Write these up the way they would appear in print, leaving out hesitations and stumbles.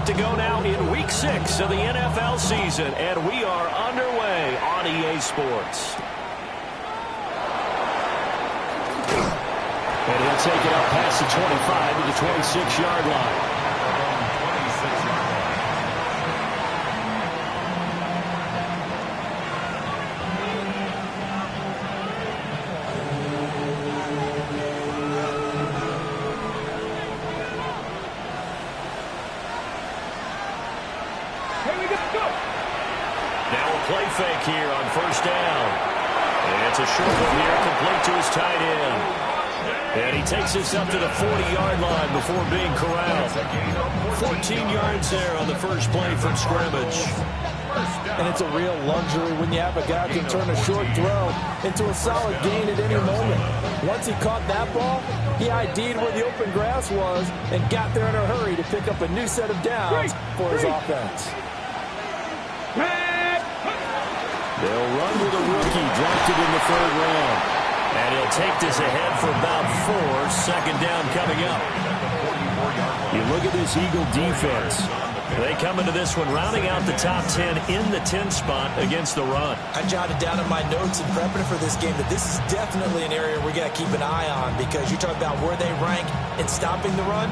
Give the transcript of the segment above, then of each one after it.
set to go now in Week 6 of the NFL season, and we are underway on EA Sports. And he'll take it up past the 25 to the 26-yard line. Play fake here on first down. And it's a short one here, complete to his tight end. And he takes this up to the 40-yard line before being corralled. 14 yards there on the first play from scrimmage. And it's a real luxury when you have a guy who can turn a short throw into a solid gain at any moment. Once he caught that ball, he ID'd where the open grass was and got there in a hurry to pick up a new set of downs for his offense. They'll run with a rookie drafted in the third round. And he'll take this ahead for about 4. Second down coming up. You look at this Eagle defense. They come into this one rounding out the top 10 in the 10 spot against the run. I jotted down in my notes in prepping for this game that this is definitely an area we got to keep an eye on, because you talk about where they rank in stopping the run.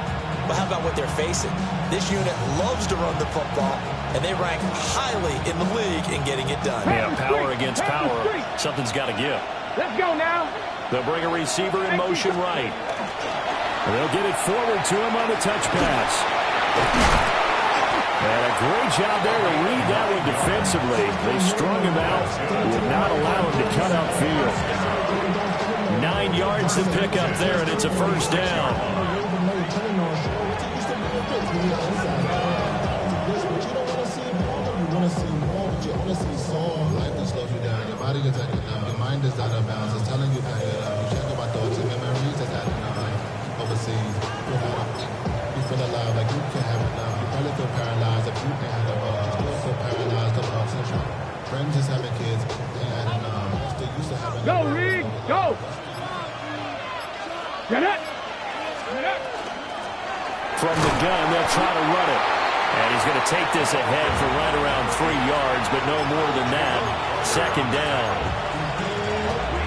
But how about what they're facing? This unit loves to run the football, and they rank highly in the league in getting it done. Yeah, power against power. Something's got to give. Let's go now. They'll bring a receiver in motion right. And they'll get it forward to him on the touch pass. And a great job there to read that one defensively. They strung him out, would not allow him to cut upfield. 9 yards to pick up there, and it's a first down. Your mind is out of bounds. It's telling you back it up. You check my thoughts and memories that's adding up. Like overseas, you feel alive like you can't have enough. You probably feel paralyzed if you can't have enough. You still feel paralyzed about syndrome. Friends just having kids, they ain't adding up. Still used to having. Go, Reed, go. Get it. From the gun, they'll try to run it. And he's going to take this ahead for right around 3 yards, but no more than that. Second down.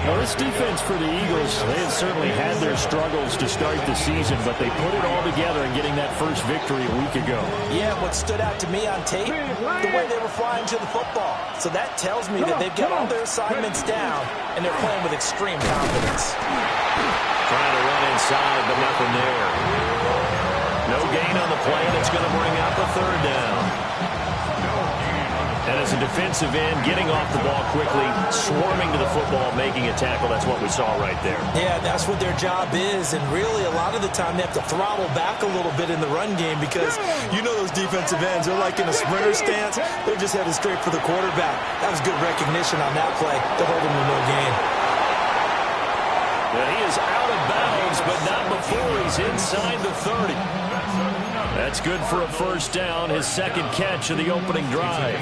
Well, this defense for the Eagles, they have certainly had their struggles to start the season, but they put it all together in getting that first victory a week ago. Yeah, what stood out to me on tape, the way they were flying to the football. So that tells me that they've got all their assignments down, and they're playing with extreme confidence. Trying to run inside, but nothing there. No gain on the play, and it's going to bring up a third down. And as a defensive end, getting off the ball quickly, swarming to the football, making a tackle, that's what we saw right there. Yeah, that's what their job is, and really a lot of the time they have to throttle back a little bit in the run game, because you know those defensive ends, they're like in a sprinter stance. They're just headed straight for the quarterback. That was good recognition on that play to hold him to no gain. Well, he is out of bounds, but not before he's inside the 30. That's good for a first down, his second catch of the opening drive.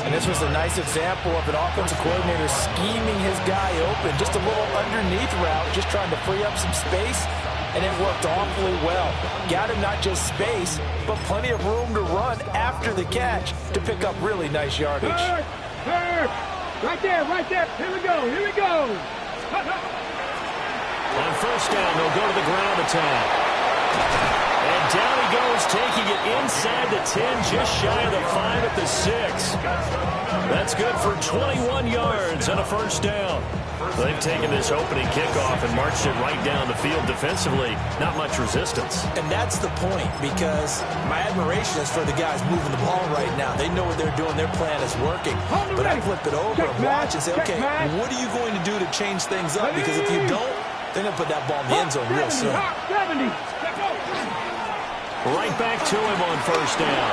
And this was a nice example of an offensive coordinator scheming his guy open. Just a little underneath route, just trying to free up some space, and it worked awfully well. Got him not just space, but plenty of room to run after the catch to pick up really nice yardage. Right there, right there. Here we go, here we go. On first down, they'll go to the ground attack. And down he goes, taking it inside the 10, just shy of the 5 at the 6. That's good for 21 yards on a first down. They've taken this opening kickoff and marched it right down the field defensively. Not much resistance. And that's the point, because my admiration is for the guys moving the ball right now. They know what they're doing. Their plan is working. But I flip it over and watch and say, okay, what are you going to do to change things up? Because if you don't, they're going to put that ball in the end zone real soon. Right back to him on first down.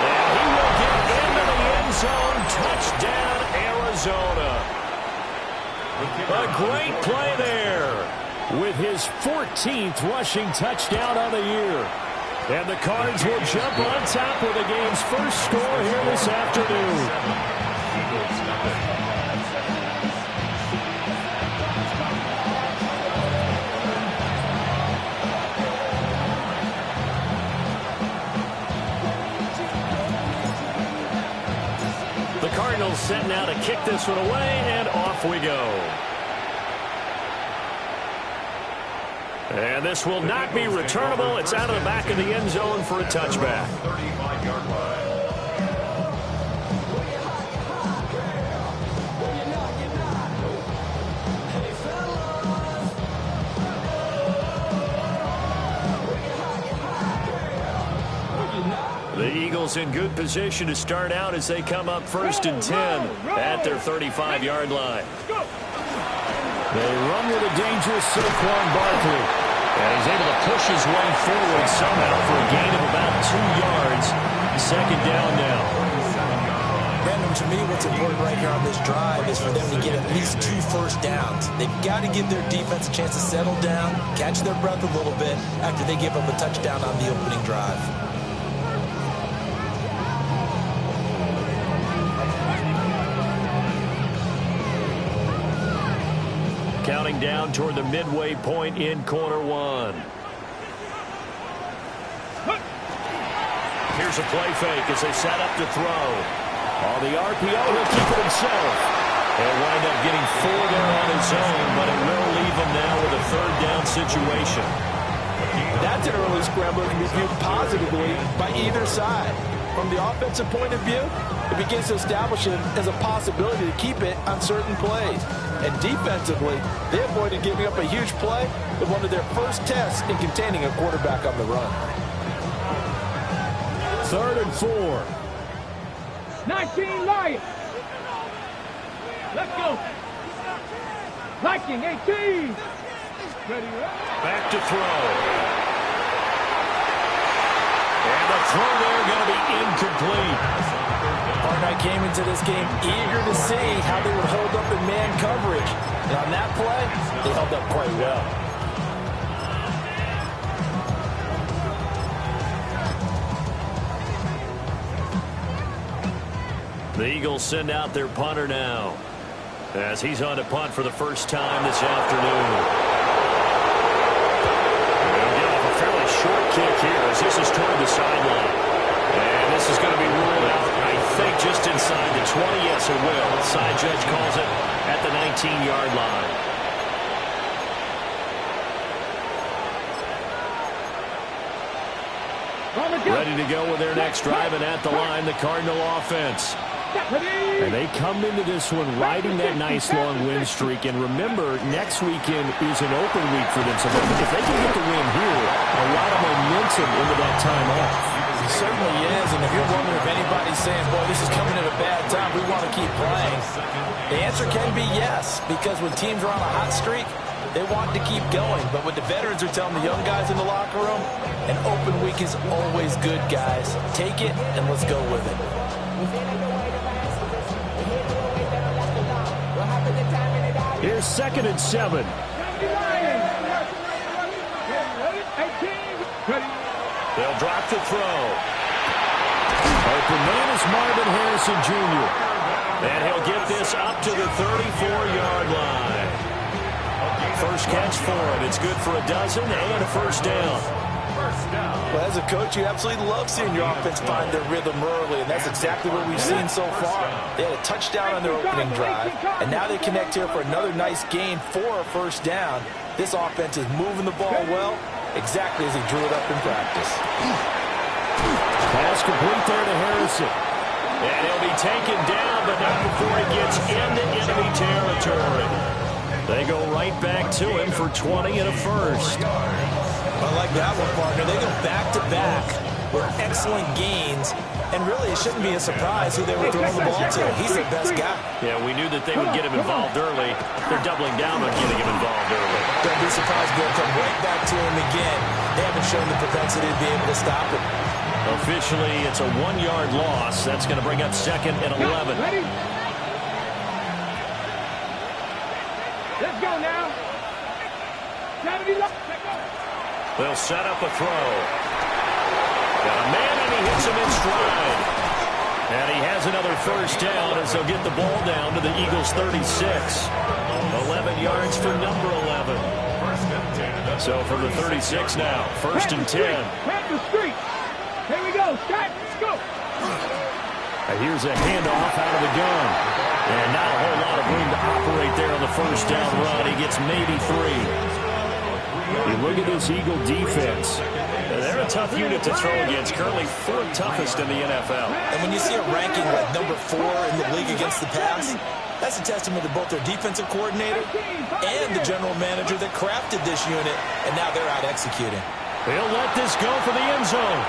And he will get into the end zone. Touchdown, Arizona. A great play there with his 14th rushing touchdown of the year. And the Cards will jump on top with the game's first score here this afternoon. set now to kick this one away, and off we go. And this will not be returnable. It's out of the back of the end zone for a touchback. 35-yard line. The Eagles in good position to start out as they come up 1st and 10 at their 35-yard line. They run with a dangerous Saquon Barkley. And he's able to push his way forward somehow for a gain of about 2 yards. 2nd down now. Brandon, to me, what's important right here on this drive is for them to get at least 2 first downs. They've got to give their defense a chance to settle down, catch their breath a little bit after they give up a touchdown on the opening drive. Counting down toward the midway point in quarter 1. Here's a play fake as they set up to throw. On the RPO, he'll keep it himself. He'll wind up getting 4 there on his own, but it will leave him now with a 3rd down situation. That's an early scramble that can be viewed positively by either side. From the offensive point of view, it begins to establish it as a possibility to keep it on certain plays. And defensively, they avoided giving up a huge play with one of their first tests in containing a quarterback on the run. 3rd and 4. 19 Lions. Let's go. Viking 18. Ready, back to throw. And the throw there going to be incomplete. Partner came into this game eager to see how they would hold up in man coverage. And on that play, they held up quite well. The Eagles send out their punter now as he's on to punt for the first time this afternoon. Fairly short kick here as this is toward the sideline. And this is going to be ruled out, I think, just inside the 20. Yes, it will. Side judge calls it at the 19-yard line. Ready to go with their next drive, and at the line, the Cardinal offense. And they come into this one riding that nice long win streak. And remember, next weekend is an open week for them. So if they can get the win here, a lot of momentum into that time off. It certainly is. And if you're wondering if anybody's saying, boy, this is coming at a bad time, we want to keep playing, the answer can be yes. Because when teams are on a hot streak, they want to keep going. But what the veterans are telling the young guys in the locker room, an open week is always good, guys. Take it and let's go with it. Here's 2nd and 7. They'll drop the throw. Open man is Marvin Harrison Jr. And he'll get this up to the 34-yard line. First catch for him. It's good for a dozen and a first down. Well, as a coach, you absolutely love seeing your offense find their rhythm early, and that's exactly what we've seen so far. They had a touchdown on their opening drive, and now they connect here for another nice gain for a first down. This offense is moving the ball well, exactly as he drew it up in practice. Pass complete there to Harrison. And he'll be taken down, but not before he gets into enemy territory. They go right back to him for 20 and a first. I like that one, partner. They go back-to-back with excellent gains, and really it shouldn't be a surprise who they were throwing the ball to. He's their best guy. Yeah, we knew that they would get him involved early. They're doubling down on getting him involved early. Don't be surprised they'll come right back to him again. They haven't shown the propensity to be able to stop him. Officially, it's a 1-yard loss. That's going to bring up 2nd and 11. Ready? Let's go now. 70 left. They'll set up a throw. Got a man, and he hits him in stride. And he has another first down as they'll get the ball down to the Eagles' 36. 11 yards for number 11. So from the 36 now, 1st and 10. Plant the street. Here we go. Start. Let's go. Here's a handoff out of the gun. And not a whole lot of room to operate there on the first down run. He gets maybe 3. You look at this Eagle defense. They're a tough unit to throw against, currently 4th toughest in the NFL. And when you see a ranking like number 4 in the league against the pass, that's a testament to both their defensive coordinator and the general manager that crafted this unit, and now they're out executing. He'll let this go for the end zone.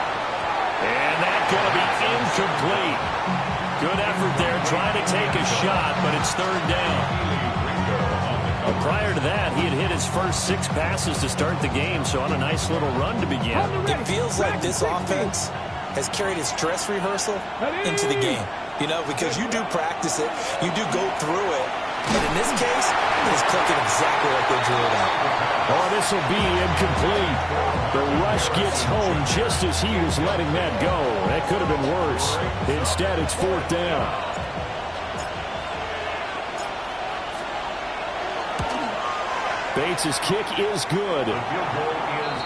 And that's going to be incomplete. Good effort there, trying to take a shot, but it's 3rd down. Prior to that, he had hit his first 6 passes to start the game, so on a nice little run to begin. It feels like this offense has carried its dress rehearsal into the game. You know, because you do practice it, you do go through it, but in this case, it is clicking exactly like they drew it out. Oh, this will be incomplete. The rush gets home just as he was letting that go. That could have been worse. Instead, it's 4th down. Bates' kick is good.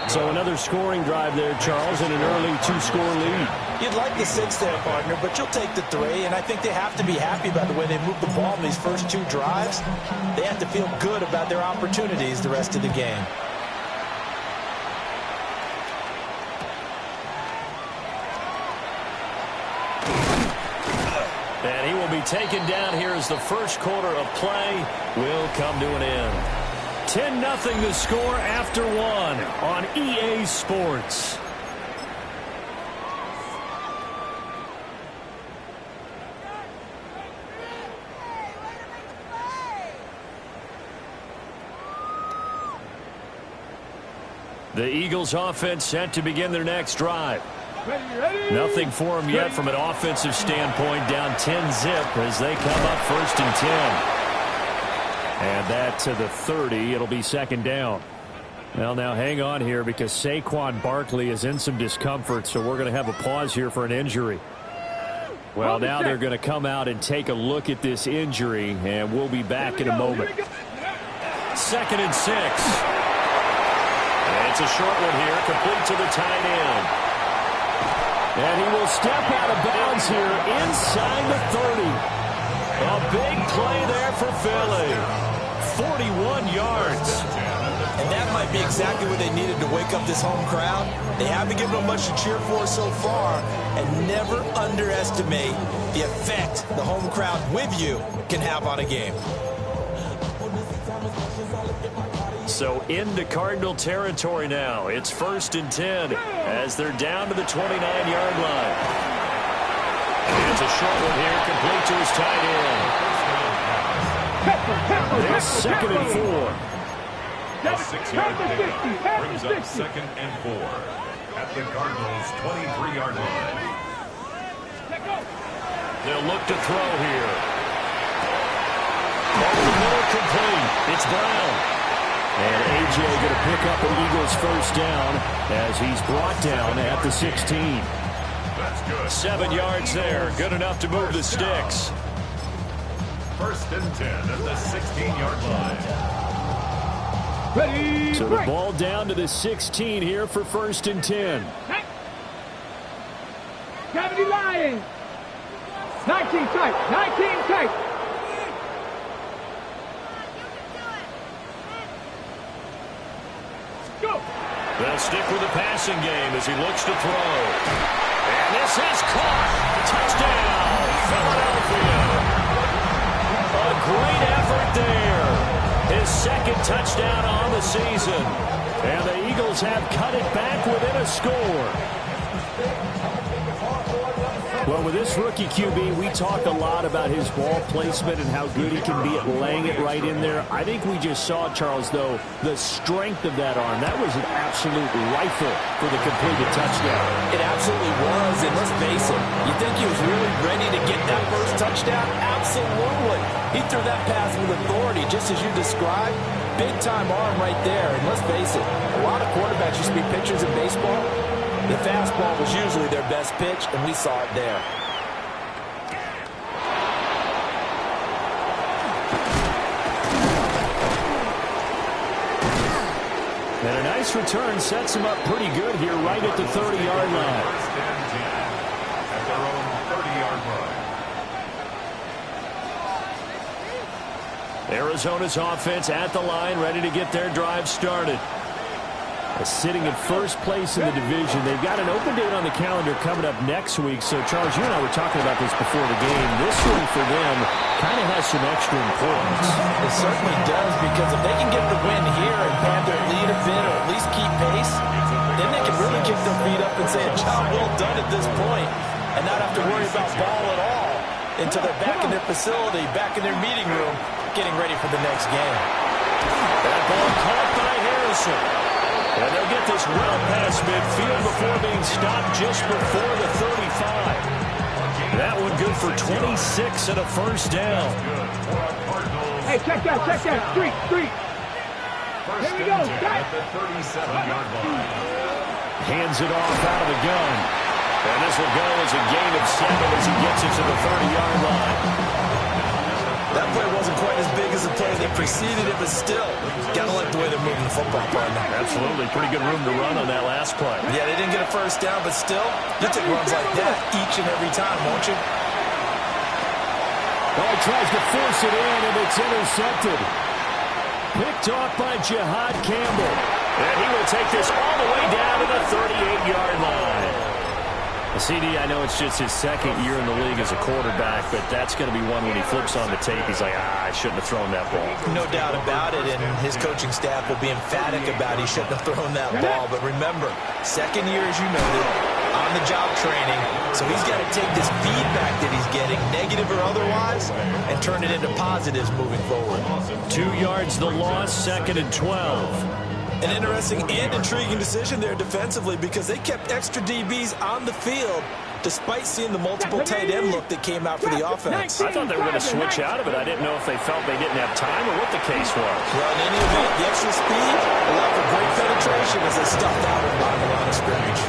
So another scoring drive there, Charles, and an early 2-score lead. You'd like the 6 there, partner, but you'll take the 3, and I think they have to be happy about the way they moved the ball in these first 2 drives. They have to feel good about their opportunities the rest of the game. And he will be taken down here as the first quarter of play will come to an end. 10-0 the score after 1 on EA Sports. The Eagles offense set to begin their next drive. Nothing for them yet from an offensive standpoint, down 10-zip as they come up 1st and 10. And that to the 30. It'll be 2nd down. Well, now hang on here because Saquon Barkley is in some discomfort, so we're going to have a pause here for an injury. Well, now they're going to come out and take a look at this injury, and we'll be back in a moment. 2nd and 6. And it's a short one here, complete to the tight end. And he will step out of bounds here inside the 30. A big play there for Philly. 41 yards. And that might be exactly what they needed to wake up this home crowd. They haven't given them much to cheer for so far, and never underestimate the effect the home crowd with you can have on a game. So into Cardinal territory now. It's 1st and 10 as they're down to the 29-yard line. And it's a short one here, complete to his tight end. It's 2nd and 4. A 6-yard pickup brings up 2nd and 4 at the Cardinals' 23-yard line. They'll look to throw here. Over the middle, complete. It's Brown. And A.J. going to pick up an Eagles 1st down as he's brought down at the 16. That's good. 7 yards there. Good enough to move the sticks. 1st and 10 at the 16-yard line. Ready, So the ball down to the 16 here for 1st and 10. Gravity Lions. 19 tight. 19 tight. Go. They'll stick with the passing game as he looks to throw. And this is caught. Touchdown, Philadelphia. A great effort there. His 2nd touchdown on the season. And the Eagles have cut it back within a score. Well, with this rookie QB, we talk a lot about his ball placement and how good he can be at laying it right in there. I think we just saw, Charles, though, the strength of that arm. That was an absolute rifle for the completed touchdown. It absolutely was, and let's face it, you think he was really ready to get that first touchdown? Absolutely. He threw that pass with authority, just as you described. Big-time arm right there, and let's face it, a lot of quarterbacks used to be pitchers in baseball. The fastball was usually their best pitch, and we saw it there. And a nice return sets him up pretty good here right at the 30-yard line. 1st and 10 at their own 30-yard line. Arizona's offense at the line, ready to get their drive started. Sitting in first place in the division. They've got an open date on the calendar coming up next week. So, Charles, you and I were talking about this before the game. This one for them kind of has some extra importance. It certainly does, because if they can get the win here and pad their lead a bit or at least keep pace, then they can really kick their feet up and say a job well done at this point and not have to worry about ball at all until they're back in their facility, back in their meeting room, getting ready for the next game. That ball caught by Harrison. And they'll get this well past midfield before being stopped just before the 35. That one good for 26 and a first down. Hey, check that. Street. Here we go. At the 37-yard line. Hands it off out of the gun. And this will go as a gain of 7 as he gets it to the 30-yard line. That play wasn't quite as big as the play that preceded it, but still, gotta like the way they're moving the football, partner. Absolutely. Pretty good room to run on that last play. Yeah, they didn't get a first down, but still, you take runs like that each and every time, won't you? Oh, he tries to force it in, and it's intercepted. Picked off by Jihad Campbell. And he will take this all the way down to the 38-yard line. CD, I know it's just his second year in the league as a quarterback, but that's going to be one when he flips on the tape. He's like, I shouldn't have thrown that ball. No doubt about it, and his coaching staff will be emphatic about he shouldn't have thrown that ball. But remember, second year, as you noted, on-the-job training, so he's got to take this feedback that he's getting, negative or otherwise, and turn it into positives moving forward. 2 yards the loss, 2nd and 12. An interesting and intriguing decision there defensively, because they kept extra DBs on the field despite seeing the multiple tight end look that came out for the offense. I thought they were going to switch out of it. I didn't know if they felt they didn't have time or what the case was. Well, in any event, the extra speed allowed for great penetration as they stuffed out on the line of scrimmage.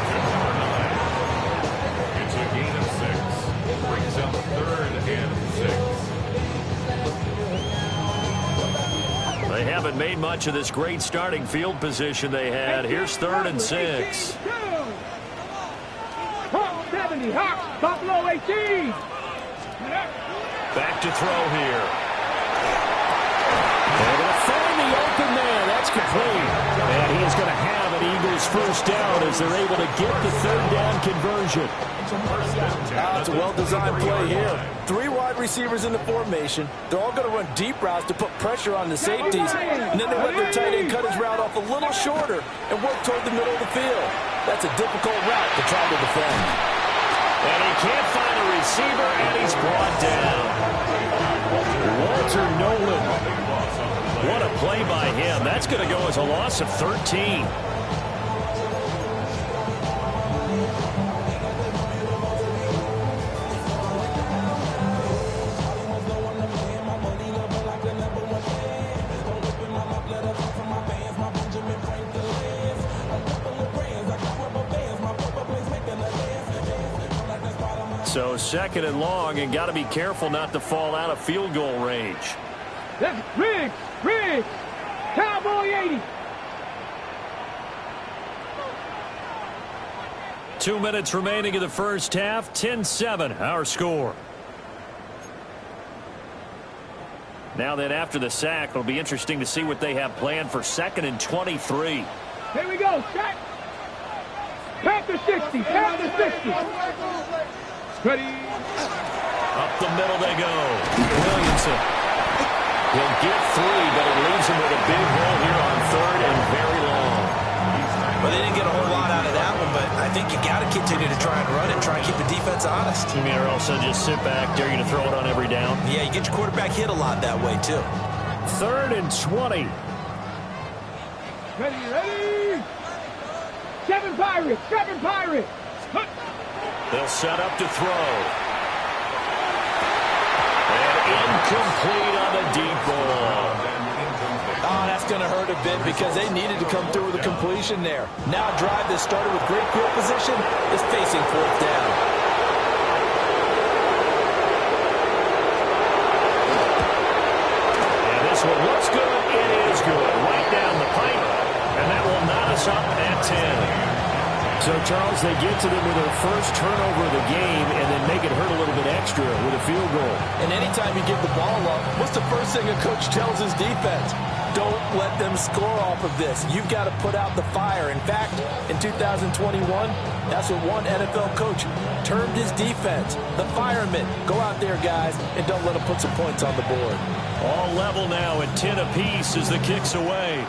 It's a gain of 6. It brings up 3rd and 6. They haven't made much of this great starting field position they had. Here's 3rd and 6. Hawk 70, Hawk, Buffalo 18. Back to throw here. They're going to find the open man. That's complete. And he is going to have an Eagles first down as they're able to get the 3rd down conversion. It's a well-designed play here. 3 wide receivers in the formation. They're all going to run deep routes to put pressure on the safeties. And then they let their tight end cut his route off a little shorter and work toward the middle of the field. That's a difficult route to try to defend. And he can't find a receiver, and he's brought down. Walter Nolan. What a play by him. That's going to go as a loss of 13. So 2nd and long, and got to be careful not to fall out of field goal range. That's Riggs, Cowboy 80. 2 minutes remaining in the first half, 10-7, our score. Now then, after the sack, it'll be interesting to see what they have planned for 2nd and 23. Here we go, set. Panther 60, Panther 60. Ready. Up the middle they go. Williamson. He'll get 3, but it leaves him with a big hole here on 3rd and very long. Well, they didn't get a whole lot out of that one, but I think you got to continue to try and run it, try and keep the defense honest. You mean, or also just sit back, dare you to throw it on every down? Yeah, you get your quarterback hit a lot that way, too. 3rd and 20. Ready. 7 Pirates. They'll set up to throw. And incomplete on the deep ball. Oh, that's going to hurt a bit because they needed to come through with a completion there. Now a drive that started with great field position is facing 4th down. And this one looks good. It is good. Right down the pipe. And that will knot us up at 10. So, Charles, they get to them with their first turnover of the game and then make it hurt a little bit extra with a field goal. And anytime you give the ball up, what's the first thing a coach tells his defense? Don't let them score off of this. You've got to put out the fire. In fact, in 2021, that's what one NFL coach termed his defense, the firemen. Go out there, guys, and don't let them put some points on the board. All level now at 10 apiece as the kick's away.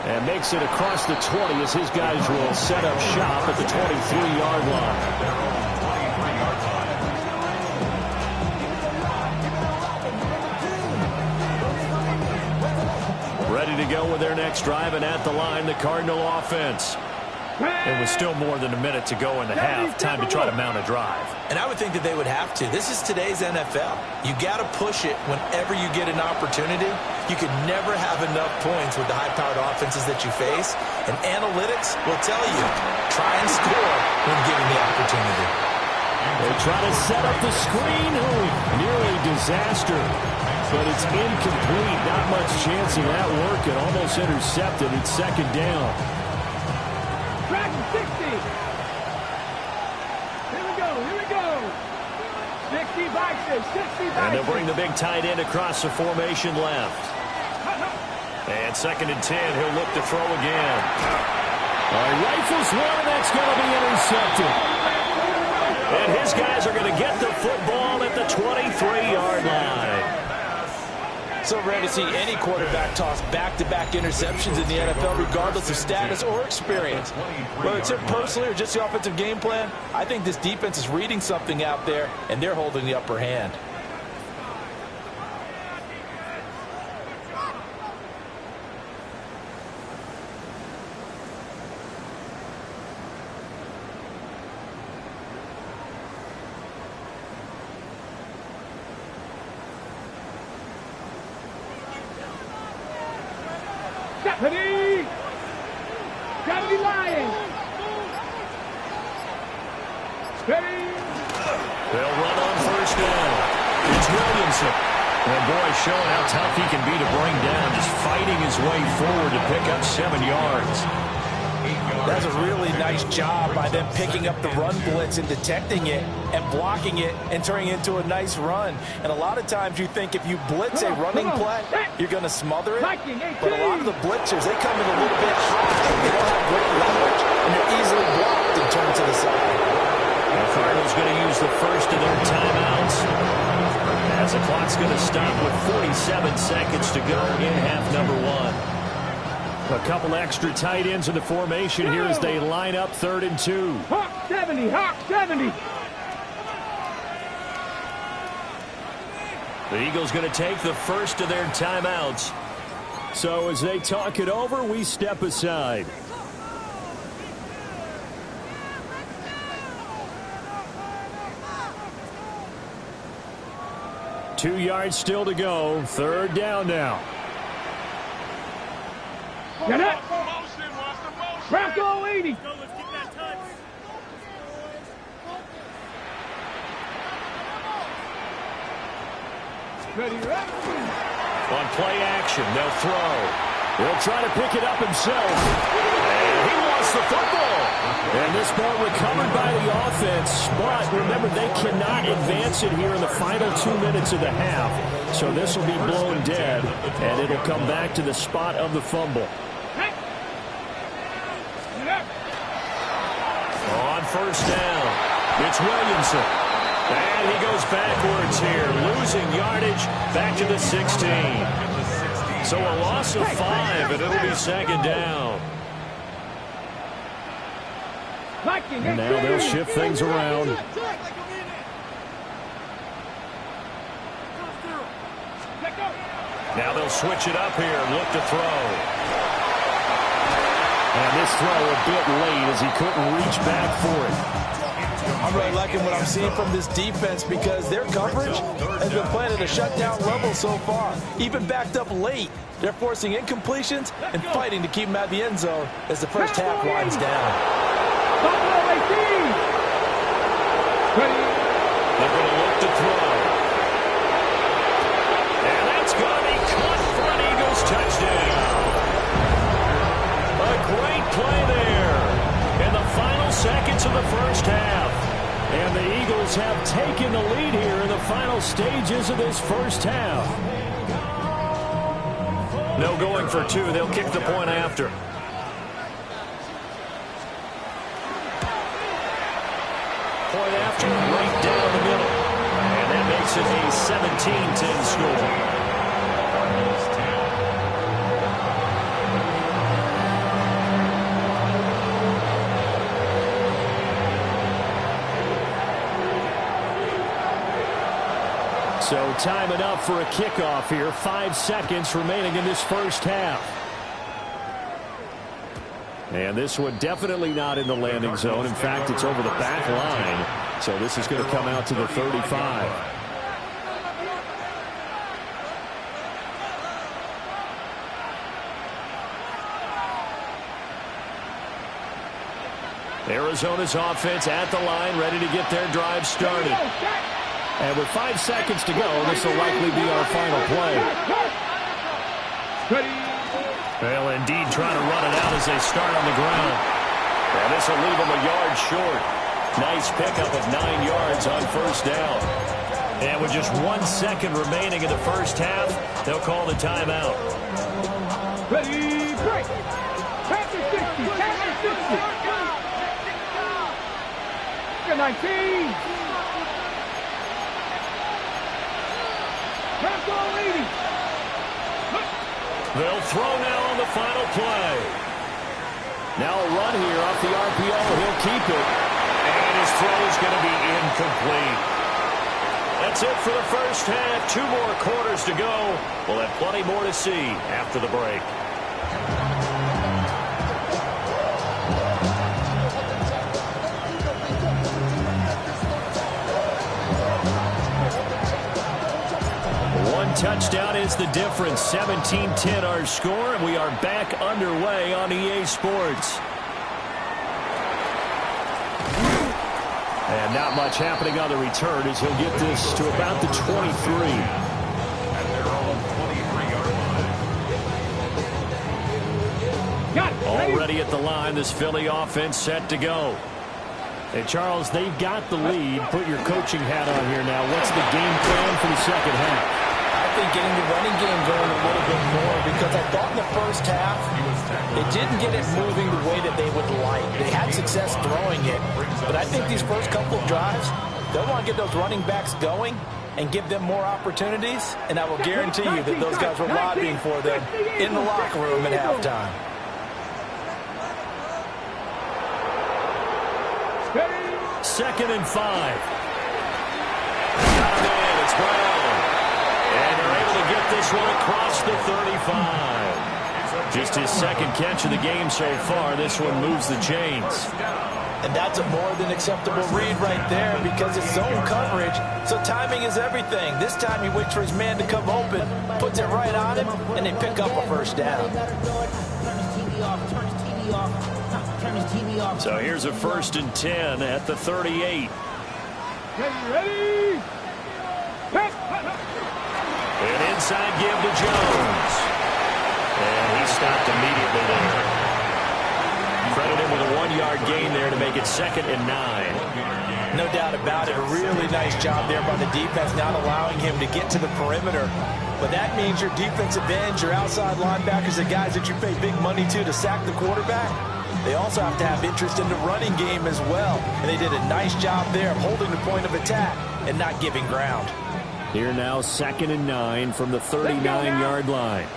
And makes it across the 20 as his guys will set up shop at the 23-yard line. Ready to go with their next drive, and at the line, the Cardinal offense. And with still more than a minute to go in the half, time to try to mount a drive. And I would think that they would have to. This is today's NFL. You got to push it whenever you get an opportunity. You could never have enough points with the high-powered offenses that you face. And analytics will tell you, try and score when given the opportunity. They try to set up the screen. Nearly disaster. But it's incomplete. Not much chance of that working. Almost intercepted. It's second down. 60. Here we go. 60 Vikings. 60 Vikings. And they'll bring the big tight end across the formation left. And second and 10, he'll look to throw again. Rifles one, and that's going to be intercepted. And his guys are going to get the football at the 23-yard line. So rare to see any quarterback toss back-to-back interceptions in the NFL, regardless of status or experience. Whether it's him personally or just the offensive game plan, I think this defense is reading something out there, and they're holding the upper hand. Ready? Gotta be lying. Ready? They'll run on first down. It's Williamson. And boy, showing how tough he can be to bring down, just fighting his way forward to pick up 7 yards. That's a really nice job by them picking up the run blitz and detecting it and blocking it and turning it into a nice run. And a lot of times you think if you blitz a running play, you're going to smother it. But a lot of the blitzers, they come in a little bit high. They don't have great leverage, and they're easily blocked and turned to the side. The Cardinals going to use the first of their timeouts as the clock's going to stop with 47 seconds to go in half number one. A couple extra tight ends in the formation here as they line up 3rd and 2. Hawk 70, Hawk 70. The Eagles going to take the first of their timeouts. So as they talk it over, we step aside. Two yards still to go. 3rd down now. Get it. Bronco 80. Ready, ready. On play action, they'll throw. He'll try to pick it up himself. And he lost the football. And this ball recovered by the offense. But remember, they cannot advance it here in the final 2 minutes of the half. So this will be blown dead, and it'll come back to the spot of the fumble. On first down, it's Williamson. And he goes backwards here, losing yardage back to the 16. So a loss of 5, and it'll be second down. And now they'll shift things around. Now they'll switch it up here and look to throw. And this throw a bit late as he couldn't reach back for it. I'm really liking what I'm seeing from this defense because their coverage has been playing at a shutdown level so far. Even backed up late, they're forcing incompletions and fighting to keep them out of the end zone as the first half winds down. They're going to look to throw. minutes of the first half. And the Eagles have taken the lead here in the final stages of this first half. No going for two. They'll kick the point after. Point after, right down the middle. And that makes it a 17-10 score. So time enough for a kickoff here. 5 seconds remaining in this first half. And this one definitely not in the landing zone. In fact, it's over the back line. So this is going to come out to the 35. Arizona's offense at the line, ready to get their drive started. And with 5 seconds to go, this will likely be our final play. Well, indeed, trying to run it out as they start on the ground. And this will leave them a yard short. Nice pickup of 9 yards on first down. And with just 1 second remaining in the first half, they'll call the timeout. Ready, break. Pass it 60, pass it 60. 19. They'll throw now on the final play. Now a run here off the RPO. He'll keep it. And his throw is going to be incomplete. That's it for the first half. 2 more quarters to go. We'll have plenty more to see after the break. Touchdown is the difference. 17-10 our score, and we are back underway on EA Sports. And not much happening on the return as he'll get this to about the 23. And they're on 23-yard line. Already at the line, this Philly offense set to go. And Charles, they've got the lead. Put your coaching hat on here now. What's the game plan for the second half? I think getting the running game going a little bit more, because I thought in the first half they didn't get it moving the way that they would like. They had success throwing it, but I think these first couple of drives, they'll want to get those running backs going and give them more opportunities, and I will guarantee you that those guys were lobbying for them in the locker room at halftime. Second and 5. Got him in. It's Brown. And they're able to get this one across the 35. Just his second catch of the game so far. This one moves the chains. And that's a more than acceptable read right there, because it's zone coverage, so timing is everything. This time he waits for his man to come open, puts it right on him, and they pick up a first down. So here's a 1st and 10 at the 38. Ready? An inside give to Jones. And he stopped immediately there. Credit him with a 1-yard gain there to make it 2nd and 9. No doubt about it. A really nice job there by the defense, not allowing him to get to the perimeter. But that means your defensive ends, your outside linebackers, the guys that you pay big money to sack the quarterback, they also have to have interest in the running game as well. And they did a nice job there of holding the point of attack and not giving ground. Here now, 2nd and 9 from the 39-yard line.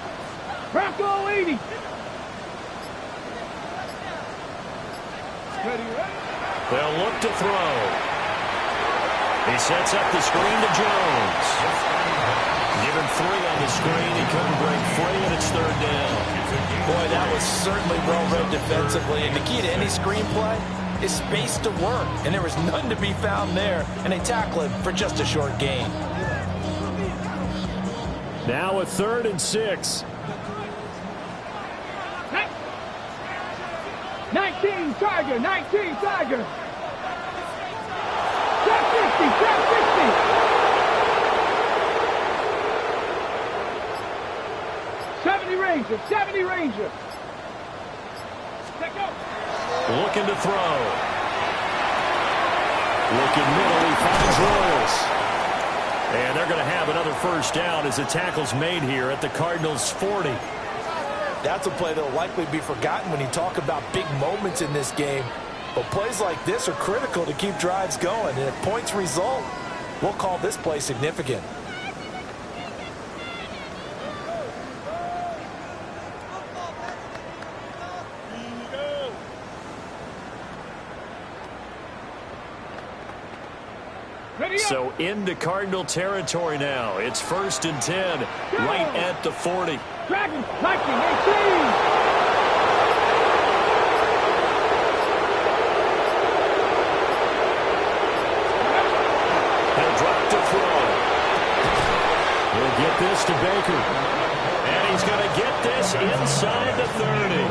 Bronco 80. They'll look to throw. He sets up the screen to Jones. Given 3 on the screen, he couldn't break free, and it's 3rd down. Boy, that was certainly well-read defensively. And the key to any screenplay is space to work. And there was none to be found there. And they tackle him for just a short gain. Now a 3rd and 6. 19 Tiger, 19 Tiger. Trap 60, trap 60. 70 Ranger, 70 Ranger. Let go. Looking to throw. Looking middle, he finds Royals. And they're going to have another first down as the tackle's made here at the Cardinals' 40. That's a play that will likely be forgotten when you talk about big moments in this game. But plays like this are critical to keep drives going. And if points result, we'll call this play significant. So into Cardinal territory now. It's 1st and 10, right at the 40. Dragon, Lightning, 18. He'll drop to throw. He'll get this to Baker. And he's going to get this inside the 30.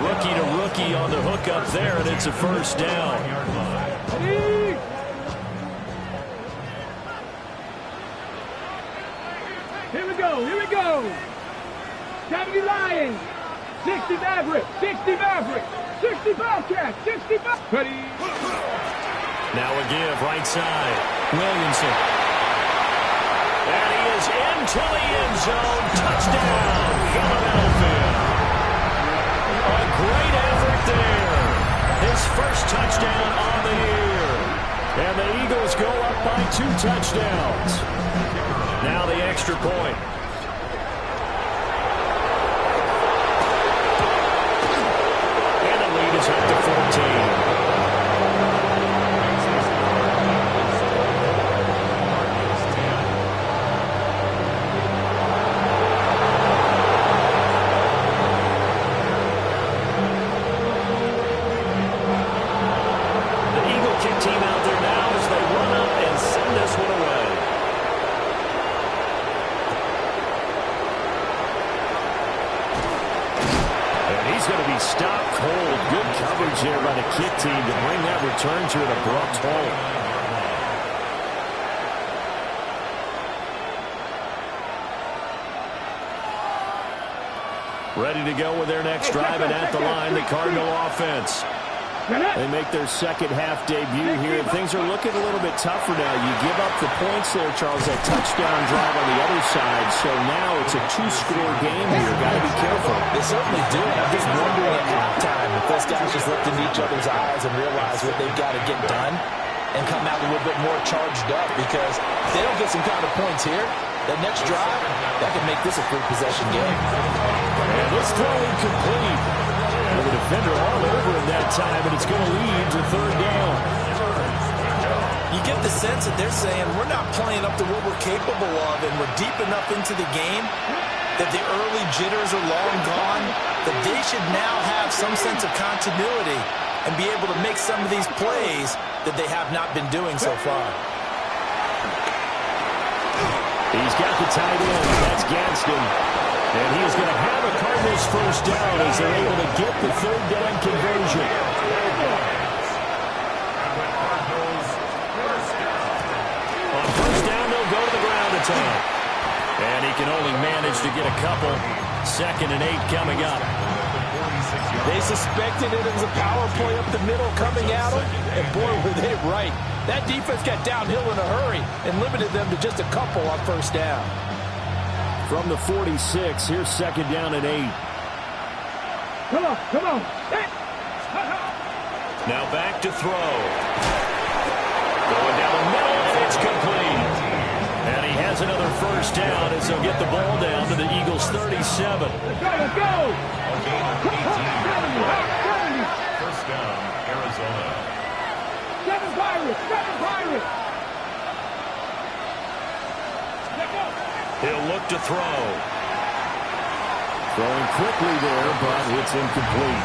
Rookie to rookie on the hook up there, and it's a first down. Here we go. 70 Lions. 60 Maverick. 60 Maverick. 60 Bobcat. 60 Bobcat. Ready. Now a give, right side. Williamson. And he is into the end zone. Touchdown, Philadelphia. A great effort there. His first touchdown on the year. And the Eagles go up by 2 touchdowns. Now the extra point. And the lead is up to 14. Stopped cold. Good coverage there by the kick team to bring that return to an abrupt halt. Ready to go with their next drive, and at the line, the Cardinal offense. They make their second half debut here. Things are looking a little bit tougher now. You give up the points there, Charles, that touchdown drive on the other side. So now it's a 2-score game here. Got to be careful. They certainly do. I'm just wondering at halftime if those guys just looked into each other's eyes and realize what they've got to get done and come out a little bit more charged up, because if they don't get some kind of points here, that next drive, that could make this a 3-possession game. And this throw incomplete. With the defender all over him that time, and it's going to lead to 3rd down. You get the sense that they're saying we're not playing up to what we're capable of, and we're deep enough into the game that the early jitters are long gone, that they should now have some sense of continuity and be able to make some of these plays that they have not been doing so far. He's got the tight end. That's Gadsden. And he is going to have a Cardinals first down as they're able to get the 3rd down conversion. On first down, they'll go to the ground attack. And he can only manage to get a couple. 2nd and 8 coming up. They suspected it as a power play up the middle coming at them, and boy, were they right. That defense got downhill in a hurry and limited them to just a couple on first down. From the 46, here's 2nd down and 8. Come on. Now back to throw. Going down the middle, and it's complete. And he has another first down as they'll get the ball down to the Eagles' 37. Let's go. First down, Arizona. 7 Pirates. He'll look to throw. Throwing quickly there, but it's incomplete.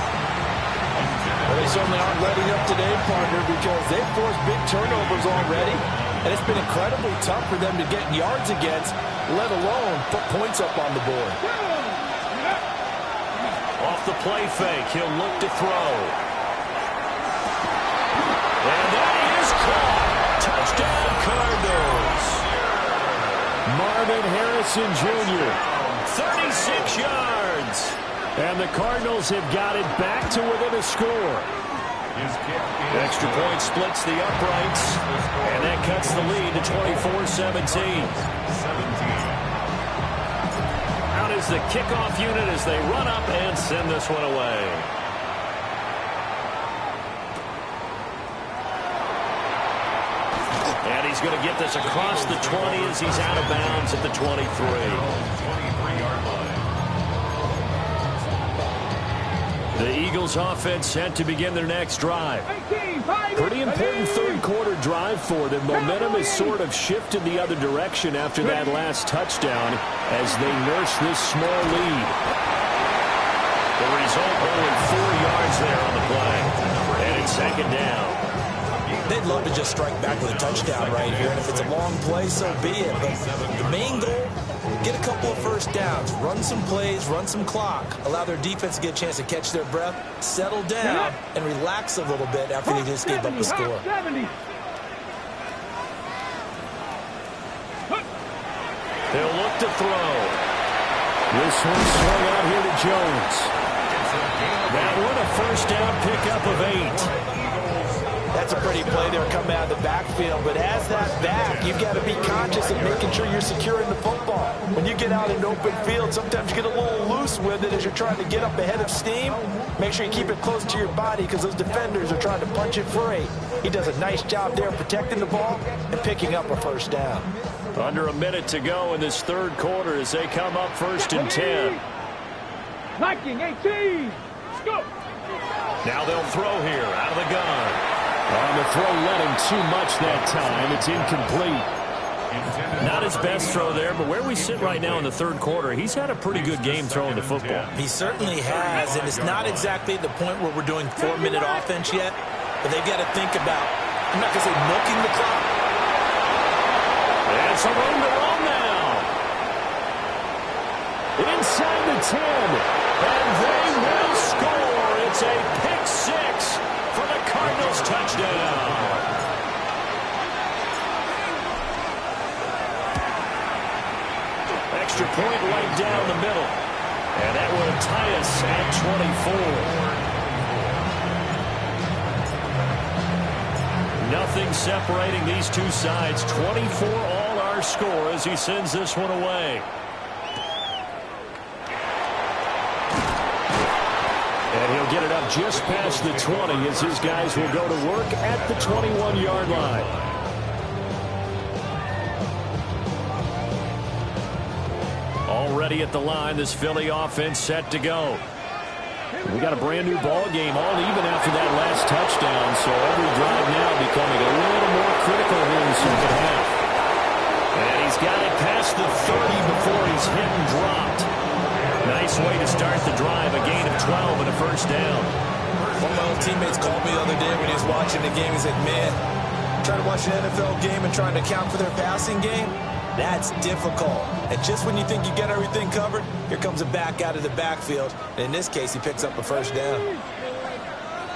Well, they certainly aren't letting up today, partner, because they've forced big turnovers already, and it's been incredibly tough for them to get yards against, let alone put points up on the board. Off the play fake, he'll look to throw. And that is caught. Touchdown, Cardinals. Marvin Harrison Jr., 36 yards. And the Cardinals have got it back to within a score. Extra point splits the uprights, and that cuts the lead to 24-17. Out is the kickoff unit as they run up and send this one away. And he's going to get this across the 20 as he's out of bounds at the 23. 23-yard line. The Eagles offense set to begin their next drive. Pretty important third quarter drive for them. Momentum has sort of shifted the other direction after that last touchdown as they nurse this small lead. The result, only 4 yards there on the play. And it's second down. They'd love to just strike back with a touchdown right here, and if it's a long play, so be it. But the main goal, get a couple of first downs, run some plays, run some clock, allow their defense to get a chance to catch their breath, settle down, and relax a little bit after they just gave up the score. They'll look to throw. This one swung out here to Jones. That one a first down pickup of 8. That's a pretty play there coming out of the backfield, but as that back, you've got to be conscious of making sure you're securing the football. When you get out in open field, sometimes you get a little loose with it as you're trying to get up ahead of steam. Make sure you keep it close to your body because those defenders are trying to punch it free. He does a nice job there protecting the ball and picking up a first down. Under a minute to go in this third quarter as they come up first and 10. Liking 18. Go. Now they'll throw here out of the gun. On the throw led him too much that time. It's incomplete. Not his best throw there, but where we sit right now in the third quarter, he's had a pretty good game throwing the football. He certainly has, and it's not exactly at the point where we're doing 4-minute offense yet, but they've got to think about, I'm not going to say milking the clock. And some room to run now. Inside the 10, and they will score. It's a pick 6 for the Cardinals touchdown. Extra point right down the middle. And that will tie us at 24. Nothing separating these two sides. 24 all our score as he sends this one away. And he'll get it up just past the 20 as his guys will go to work at the 21-yard line. Already at the line, this Philly offense set to go. We got a brand new ball game, all even after that last touchdown, so every drive now becoming a little more critical here in the second half. And he's got it past the 30 before he's hit and dropped. Nice way to start the drive, a gain of 12 and a first down. One of my old teammates called me the other day when he was watching the game. He said, man, trying to watch an NFL game and trying to account for their passing game, that's difficult. And just when you think you get everything covered, here comes a back out of the backfield. And in this case, he picks up a first down.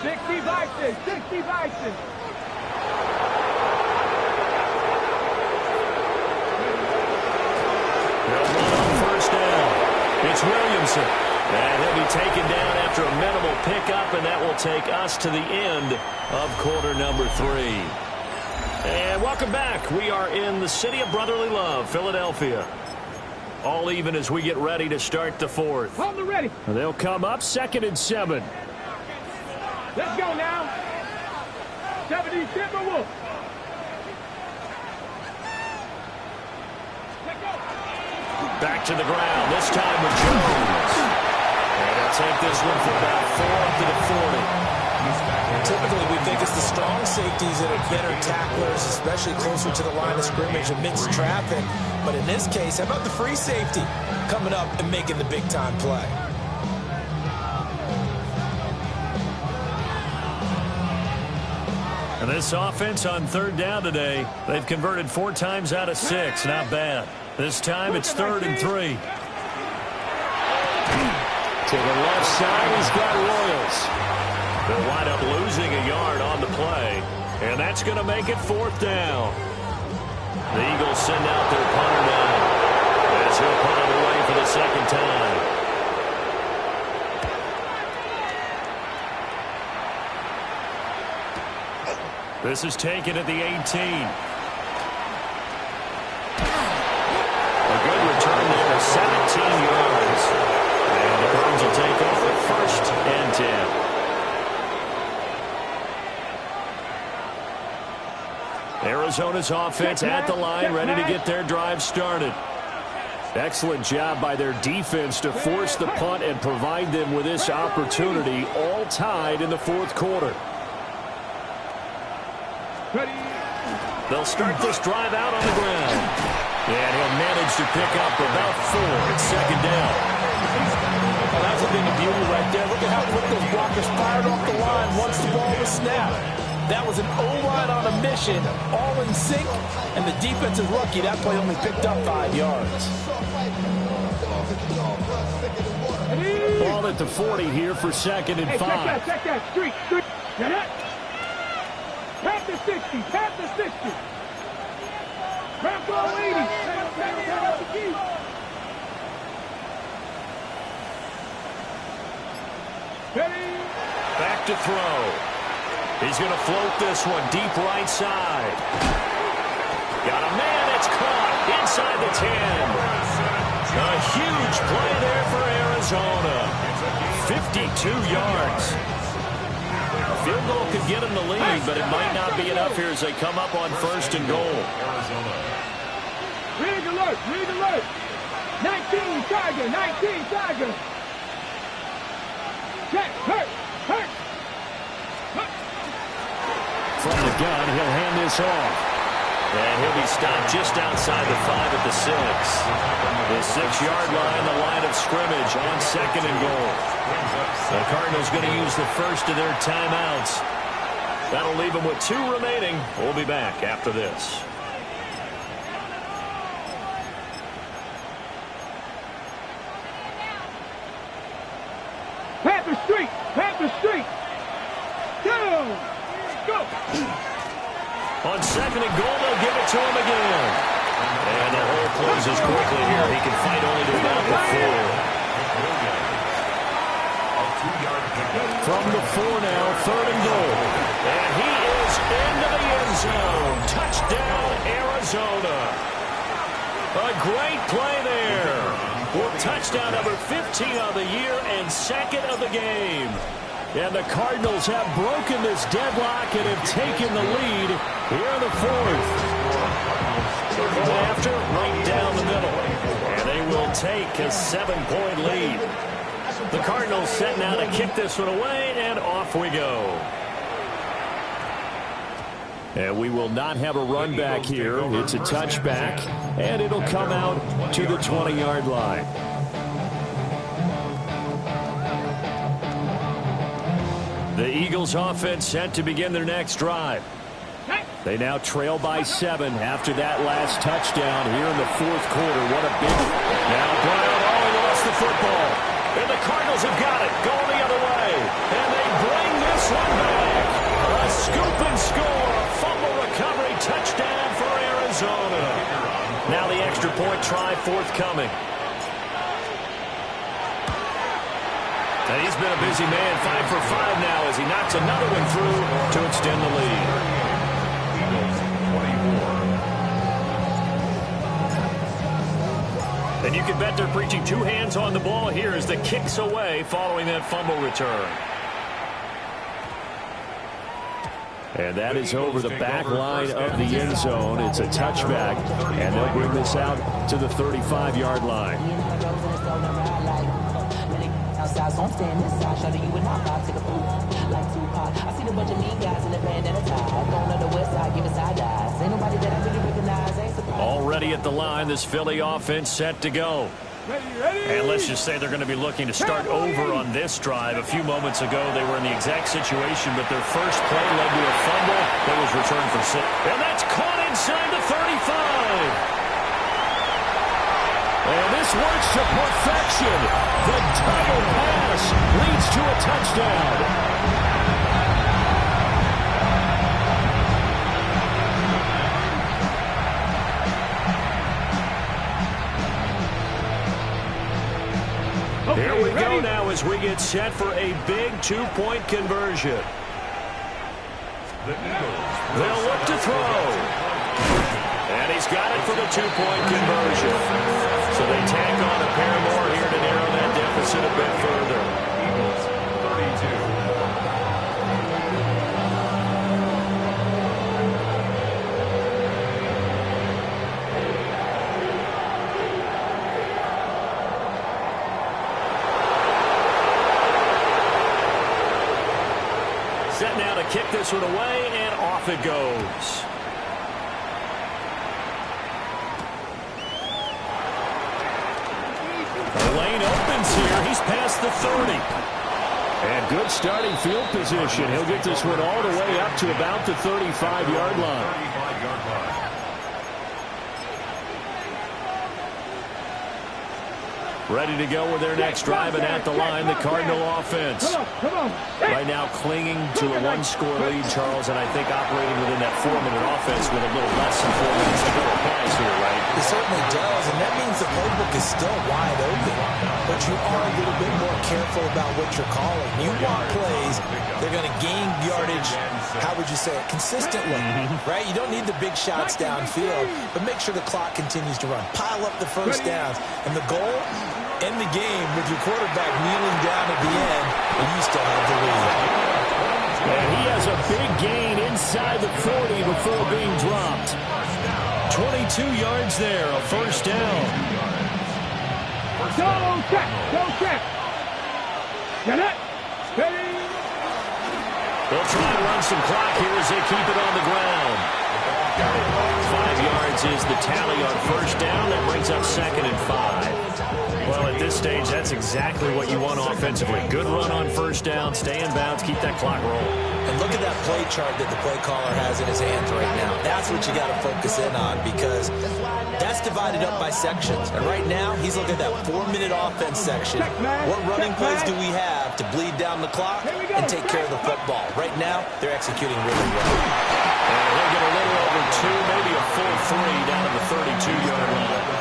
60 Vikings, 60 Vikings. They'll run on first down. It's Williamson. And he'll be taken down after a minimal pickup, and that will take us to the end of quarter number 3. And welcome back. We are in the city of brotherly love, Philadelphia. All even as we get ready to start the fourth. Hold the ready. They'll come up 2nd and 7. Let's go now. 70 Timberwolves. Back to the ground, this time with Jones. And they'll take this one for about 4 up to the 40. Typically, we think it's the strong safeties that are better tacklers, especially closer to the line of scrimmage amidst traffic. But in this case, how about the free safety coming up and making the big-time play? And this offense on 3rd down today, they've converted 4 times out of 6. Not bad. This time it's 3rd and 3. To the left side, he's got Royals. They'll wind up losing a yard on the play, and that's going to make it 4th down. The Eagles send out their punter now as he'll punt it away for the 2nd time. This is taken at the 18. A good return there, 17 yards. And the Birds will take over 1st and 10. Arizona's offense at the line, ready to get their drive started. Excellent job by their defense to force the punt and provide them with this opportunity, all tied in the 4th quarter. They'll start this drive out on the ground. And he'll manage to pick up about 4 at 2nd down. Well, that's a thing of beauty right there. Look at how quick those blockers fired off the line once the ball was snapped. That was an O-line on a mission, all in sync, and the defense is lucky that play only picked up 5 yards. Ball at the 40 here for 2nd and 5. Check that, street. Get it? Tap the 60, tap the 60. Grab ball 80. Back to throw. He's going to float this one deep right side. Got a man, it's caught inside the 10. A huge play there for Arizona. 52 yards. A field goal could get him the lead, but it might not be enough here as they come up on 1st and goal. Rig alert, rig alert. 19 Tiger, 19 Tiger. Check, hurt. From the gun, he'll hand this off. And he'll be stopped just outside the 5 at the 6. The 6-yard line, the line of scrimmage on 2nd and goal. The Cardinals going to use the first of their timeouts. That'll leave them with 2 remaining. We'll be back after this. Panther Street, Panther Street. Down. Go. On 2nd and goal, they'll give it to him again. And the hole closes quickly here. He can fight only to about the 4. From the 4 now, 3rd and goal. And he is into the end zone. Touchdown, Arizona. A great play there. Well, touchdown number 15 of the year and 2nd of the game. And the Cardinals have broken this deadlock and have taken the lead here in the 4th. After, right down the middle. And they will take a 7-point lead. The Cardinals set now to kick this one away, and off we go. And we will not have a run back here. It's a touchback, and it'll come out to the 20-yard line. The Eagles offense set to begin their next drive. They now trail by 7 after that last touchdown here in the 4th quarter. What a big... Now Brown, he lost the football. And the Cardinals have got it, going the other way. And they bring this one back. A scoop and score, a fumble recovery, touchdown for Arizona. Now the extra point try forthcoming. And he's been a busy man, 5 for 5 now as he knocks another one through to extend the lead. And you can bet they're preaching 2 hands on the ball here as the kicks away following that fumble return. And that is over the back line of the end zone. It's a touchback, and they'll bring this out to the 35-yard line. Outside, so I'm staying inside. Shout to you and I take a poop like Tupac. I see the bunch of mean guys in the band and a tie. Going on the west side, giving side eyes. Ain't nobody that I really recognize. Ain't surprised. Already at the line, this Philly offense set to go. And let's just say they're going to be looking to start over on this drive. A few moments ago, they were in the exact situation, but their first play led to a fumble that was returned for 6. And that's caught inside the 35. And this works to perfection. The double pass leads to a touchdown. Here we go now as we get set for a big 2-point conversion. They'll look to throw. And he's got it for the two-point conversion. So they tack on a pair more here to narrow that deficit a bit further. Eagles 32. Set now to kick this one away, and off it goes. The lane opens here. He's past the 30. And good starting field position. He'll get this one all the way up to about the 35-yard line. 35-yard line. Ready to go with their next drive, and at the line, the Cardinal offense. Right now clinging to a one-score lead, Charles, and I think operating within that 4-minute offense with a little less than 4 minutes to go applies here, right? It certainly does, and that means the playbook is still wide open. But you are a little bit more careful about what you're calling. You want plays, they're going to gain yardage, how would you say it, consistently, right? You don't need the big shots downfield, but make sure the clock continues to run. Pile up the first downs, and the goal, end the game with your quarterback kneeling down at the end, and you still have the lead. And he has a big gain inside the 40 before being dropped. 22 yards there, a first down. Go check, go check. Get it. Steady. They'll try and run some clock here as they keep it on the ground. 5 yards is the tally on first down. That brings up 2nd and 5. Well, at this stage, that's exactly what you want offensively. Good run on first down, stay in bounds, keep that clock rolling. And look at that play chart that the play caller has in his hands right now. That's what you got to focus in on, because that's divided up by sections. And right now, he's looking at that 4-minute offense section. What running plays do we have to bleed down the clock and take care of the football? Right now, they're executing really well. And he'll get a little over 2, maybe a full 3 down to the 32-yard line.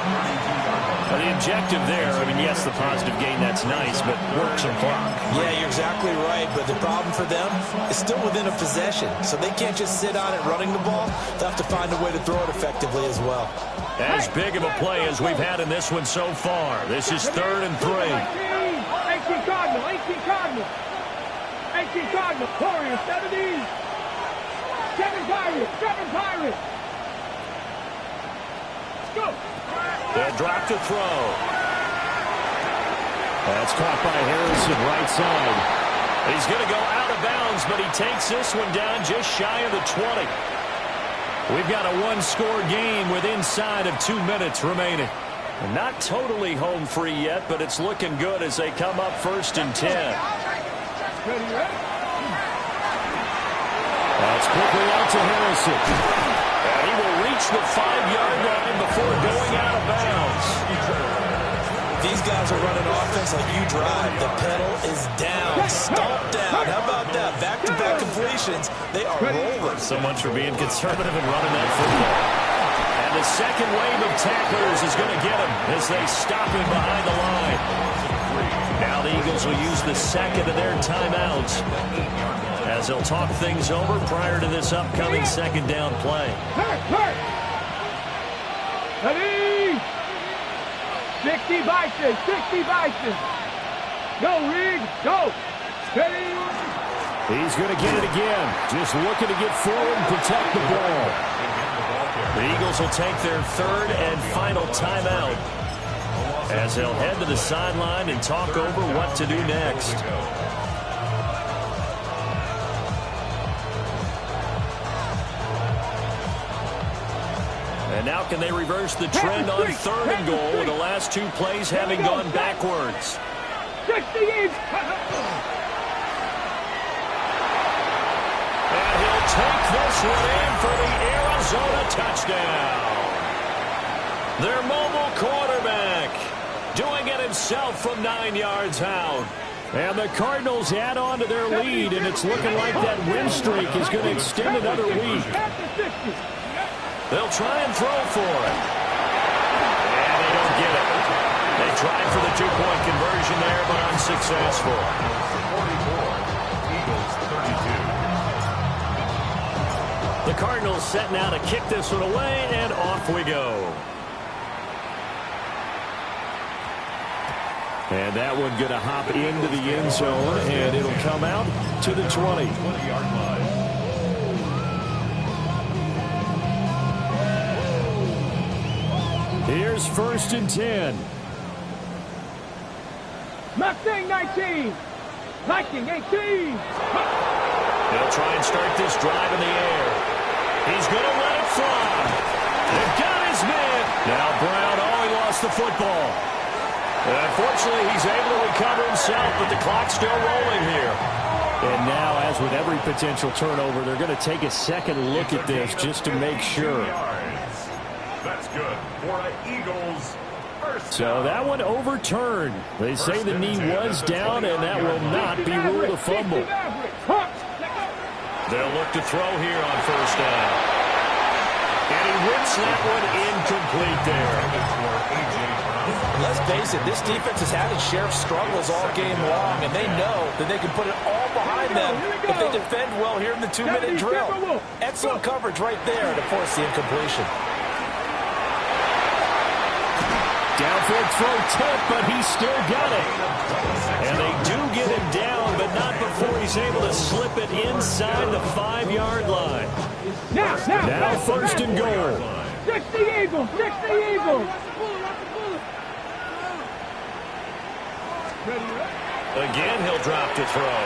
The objective there, I mean, yes, the positive gain, that's nice, but work some clock. Yeah, you're exactly right, but the problem for them is still within a possession, so they can't just sit on it running the ball. They'll have to find a way to throw it effectively as well. As big of a play as we've had in this one so far. This is 3rd and 3. 18 Cardinal, 18 Cardinal. 18 Cardinal, Warriors, 70. 7 Pirates, 7 Pirates. Let's go. They'll drop to throw. That's caught by Harrison, right side. He's going to go out of bounds, but he takes this one down just shy of the 20. We've got a one-score game with inside of 2 minutes remaining. Not totally home free yet, but it's looking good as they come up 1st and 10. That's quickly out to Harrison. And he will reach the 5-yard line before going out of bounds. These guys are running offense like you drive. The pedal is down, stomped down. How about that? Back-to-back completions. They are rolling. So much for being conservative and running that football. And the second wave of tacklers is going to get him as they stop him behind the line. Now the Eagles will use the second of their timeouts as they'll talk things over prior to this upcoming 2nd down play. Ready? 60 Bison, 60 Bison. Go, Reed, go. Steady. He's going to get it again. Just looking to get forward and protect the ball. The Eagles will take their 3rd and final timeout as they'll head to the sideline and talk over what to do next. And now can they reverse the trend on 3rd and goal with the last 2 plays having gone backwards? 60 each. And he'll take this one in for the Arizona touchdown. Their mobile quarterback doing it himself from 9 yards out. And the Cardinals add on to their lead, and it's looking like that win streak is going to extend another week. They'll try and throw for it. And they don't get it. They tried for the 2-point conversion there, but unsuccessful. 44, Eagles 32. The Cardinals set now to kick this one away, and off we go. And that one going to hop into the end zone, and it'll come out to the 20. 20-yard line. Here's 1st and 10. Mustang 19. Viking 18. They'll try and start this drive in the air. He's going to let it fly. They've got his man. Now Brown, he lost the football. Unfortunately, he's able to recover himself, but the clock's still rolling here. And now, as with every potential turnover, they're going to take a second look at this just to make sure. That's good for an Eagles first. So that one overturned. They say the knee was down, and that will not be ruled a fumble. They'll look to throw here on 1st down. And he whips that one incomplete there. Let's face it, this defense has had its share of struggles all game long, and they know that they can put it all behind them if they defend well here in the 2-minute drill. Excellent coverage right there to force the incompletion. Downfield throw tip, but he still got it. And they do get him down, but not before he's able to slip it inside the 5-yard line. Now 1st and goal. 60 Eagles. 60 Eagles. Again, he'll drop to throw.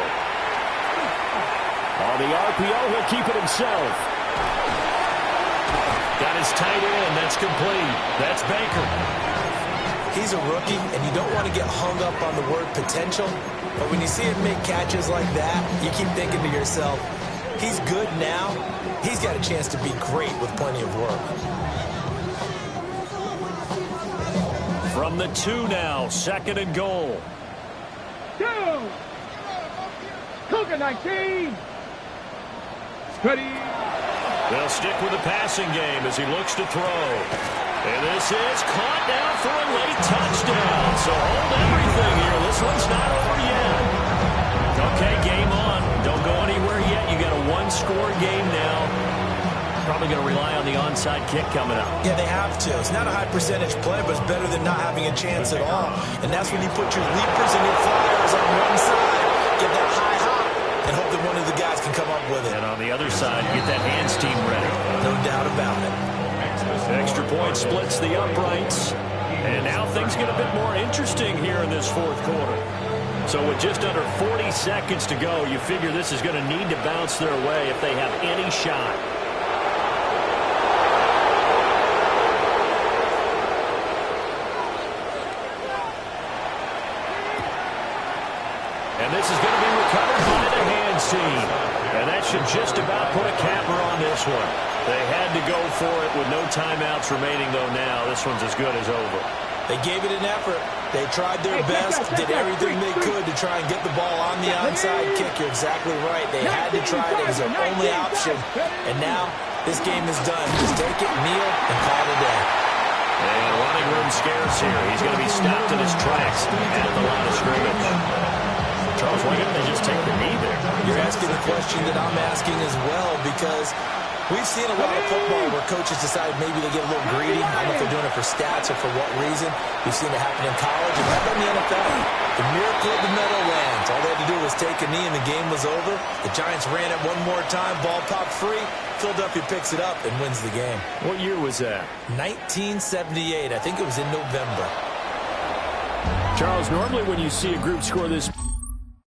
On the RPO, he'll keep it himself. Got his tight end. That's complete. That's Baker. He's a rookie, and you don't want to get hung up on the word potential. But when you see him make catches like that, you keep thinking to yourself, he's good now. He's got a chance to be great with plenty of work. From the 2 now, 2nd and goal. Cougar 19. Ready. They'll stick with the passing game as he looks to throw. And this is caught now for a late touchdown. So hold everything here. This one's not over yet. Okay, game on. Don't go anywhere yet. You got a 1-score game now. Probably going to rely on the onside kick coming up. Yeah, they have to. It's not a high percentage play, but it's better than not having a chance at all. And that's when you put your leapers and your flyers on one side, get that high hop, and hope that one of the guys can come up with it. And on the other side, get that hands team ready. No doubt about it. Extra point splits the uprights. And now things get a bit more interesting here in this 4th quarter. So with just under 40 seconds to go, you figure this is going to need to bounce their way if they have any shot. And this is going to be recovered by the hands team. And that should just about put a capper on this one. They had to go for it with no timeouts remaining, though now. This one's as good as over. They gave it an effort. They tried their best, did everything they could to try and get the ball on the onside kick. You're exactly right. They had to try it. It was their only option. And now this game is done. Just take it, kneel, and call it a day. And running room scarce here. He's going to be stopped in his tracks at the line of scrimmage. Charles, why didn't they just take the knee there? You're asking the question that I'm asking as well, because we've seen a lot of football where coaches decide maybe they get a little greedy. I don't know if they're doing it for stats or for what reason. We've seen it happen in college and happen in the NFL. The miracle of the Meadowlands. All they had to do was take a knee and the game was over. The Giants ran it one more time. Ball popped free. Philadelphia picks it up and wins the game. What year was that? 1978. I think it was in November. Charles, normally when you see a group score this